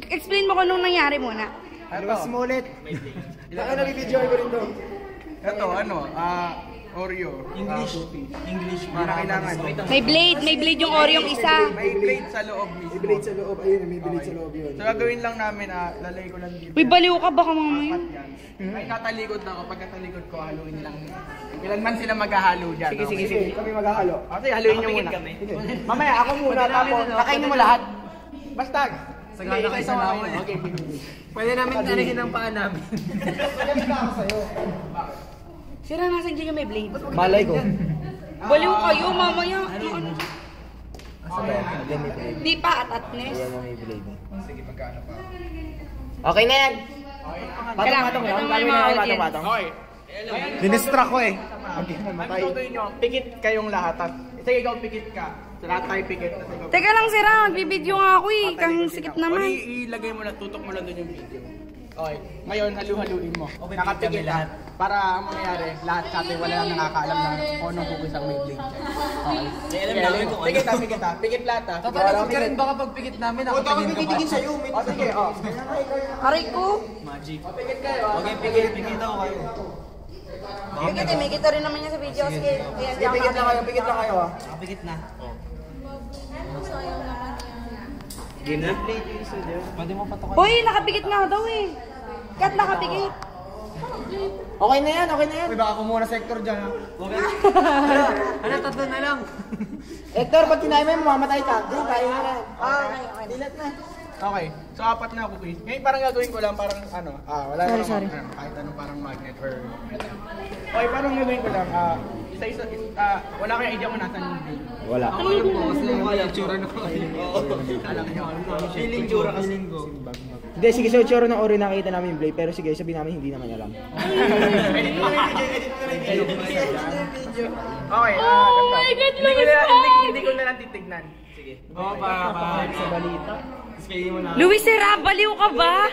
explain mo kung anong nangyari muna. Luwas mo ulit. Ilang ka nabibidyo ko rin doon. Ito, Oreo. English para kailangan. May blade yung Oreo yung isa. May blade sa loob mismo. May blade sa loob. Ayun, may blade sa loob yun. So gagawin lang namin, lalay ko lang dito. Uy, baliw ka baka mamaya. Ay, tatalikod na ako. Pag katalikod ko, haluin nilang. Ilan man sila maghahalo dyan. Sige. Kami maghahalo. Okay, haluin niyo muna. Mamaya, ako muna. Tapos, kakainin mo lahat. Basta. Sagana kayo sa namin. Okay, pwede namin tanihin ang paa namin. Maganda ako sa'yo. Sira, nasan dyan yung may blade? Malay ko. Baliw kayo, mamaya. Di pa at-atness. Sige, pagkaano pa. Okay na yan. Patong-patong lang. Patong-patong. Okay. Dinistract ko eh. Ang tutuin nyo, pikit kayong lahat. Sige, ikaw pikit ka. Sa lahat tayo pikit. Teka lang, Sira. Magbibideo nga ako eh. Kang sikip naman. Ilagay mo lang, tutok mo lang doon yung video. Okay. Ngayon, halu-haluin mo. Nakapikit lahat. Para ang mangyayari, lahat kasi wala nang nakakaalam na kung anong hugis ang may blade dyan. Okay. Alam namin kung ano. Pikit ha. Pikit lahat ha. Tatalakot ka rin baka pag pikit namin. Nakatingin ka pa. Sa'yo. Sige, Aray ko. Magic. Pikit kayo. Okay, pikit ako kayo. Pikit eh. May kita rin naman niya sa video. Sige. Pikit lang kayo. Pikit lang kayo ha. Pikit na. Game na? Pwede mo patakan. Hoy, nakapikit nga daw eh. Kat nakapikit. Okay na yan. Uy, baka kumuna sector dyan ha. Okay. Tatlo na lang. Hector, pag kinain mo, mamamatay ka. Doon, kain na rin. Dilat na. Okay. So, 4 na cookies. Ngayon parang gagawin ko lang parang wala Sorry. kahit ano parang magnet or metal. Okay, parang gagawin ko lang, isa-isa, wala kayong idea kung nasan yung blade. Wala. Ako yung bukas na yung tsura na ko. Feeling tsura kasi. Hindi, sige, so tsura ng Oreo nakita namin yung blade, pero sige, sabihin namin hindi naman alam. Edit mo na yung video. Okay, Oh my God, hindi ko na lang titignan. Sige. Oo, para sa balita. Luis, Sira, baliw ka ba?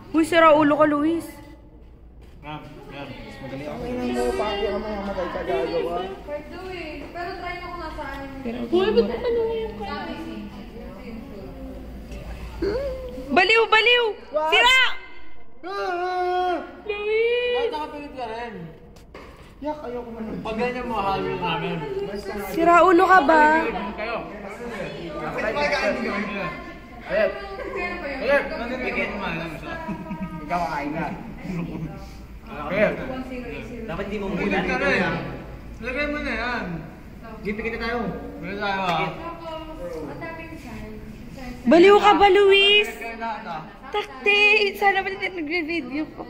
Uy, Sira, ulo ka, Luis. Okay na mo, pati ka mamatay ka gagawa. Pero try mo kung nasaan yung... Uy, ba't ano yung Baliw! Sira! Luis! Bakit nakapilit ka rin? Yak, ayoko man. Pag ganyan mo, halin namin. Sira, ulo ka ba? Kayo. Ayun. Pikit mo, alam mo siya. Ikaw kakain ka. Ayun. Dapat hindi mo Pikit ka na yan. Lagay mo na yan. Pikit na tayo. Pikit tayo ha. Baliw ka ba, Luis? Pikit kayo lahat ha. Takti! Sana ba natin nagre-video ko?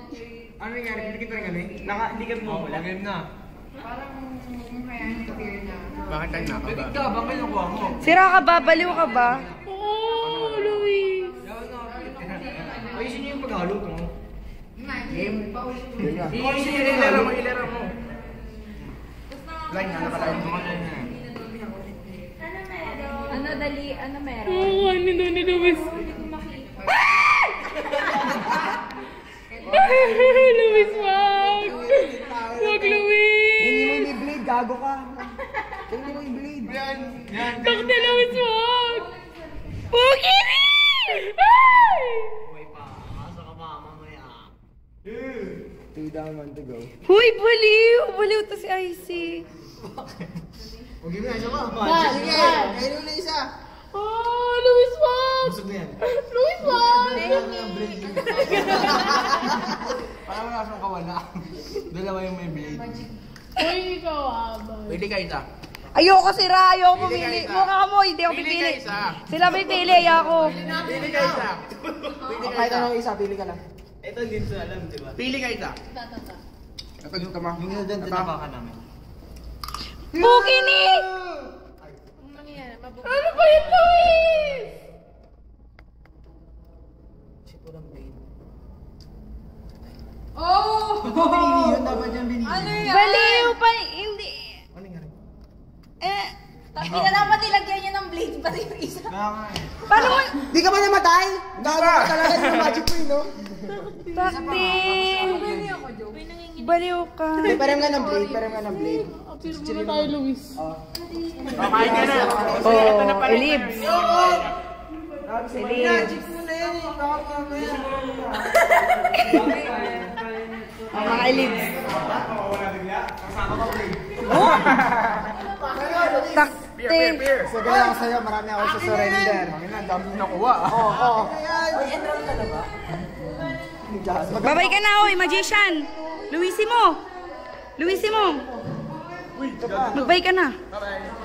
Ano nangyari? Pikit rin kami? Hindi ka mo. Game na. Parang kaya nag-appear na. Bakit tayo nakaba? Pikit ka, baka nakuha mo. Sira ka ba? Baliw ka ba? Oh, Luis! Ayusin niyo yung paghalo ko. Game? Ilera mo. Line na nakalain mo. Ano dali? Ano meron? Oo, ano na ni Luis? Luis, wag! Wag, Luis! Hindi mo yung blade, gago ka. Hindi mo yung blade. Takti, Luis, wag! Pugi ni! Ay! Uy pa, asa ka ba mamaya? 2 down, 1 to go. Huy, baliw! Baliw to si Icy. Huwag yun na, isa ka. Sige, Ayun na isa. Oh, Luis, wag! Busog na yan. Luis, wag! Parang wala siyang kawala. Dalawa yung may blade. Uy, ikaw ba? Pwede ka isa. Ayoko, Sira! Ayoko Pili ka pumili. isa. Mukha mo, hindi ako Pili ka pipili. isa. Sila may pili, ayoko. Pili ka isa. Kahit anong isa, pili ka lang. Ito hindi ko alam, di ba? Pili ka isa. Tata. Ito yung tama. Yung doon, tinapakan namin. Pugi ni! Ano nangyayari? Ano ba yun, Luis? Oh! Ikaw pinili yun, dapat yan pinili. Ano yan? Baliw pa, hindi. Ano nangyari? Hindi na dapat ilagyan niya ng blade pati yung isa. Paano mo? Di ka ba namatay? Gago ka talaga yung magic mo yun, no? Takti! Hindi ako joke. Baliw ka. Parang nga ng blade, parang nga ng blade. Muna tayo, Luis. Okay ka na. Oh, Elibs. Sige. Ang mga elites. Oh! Taktik. Sige lang sa'yo, marami ako sa surrender. Ang dami nakuha. Oo. Babay ka na, oy, magician. Luisimo. Luisimo. Magbay ka na. Bye-bye.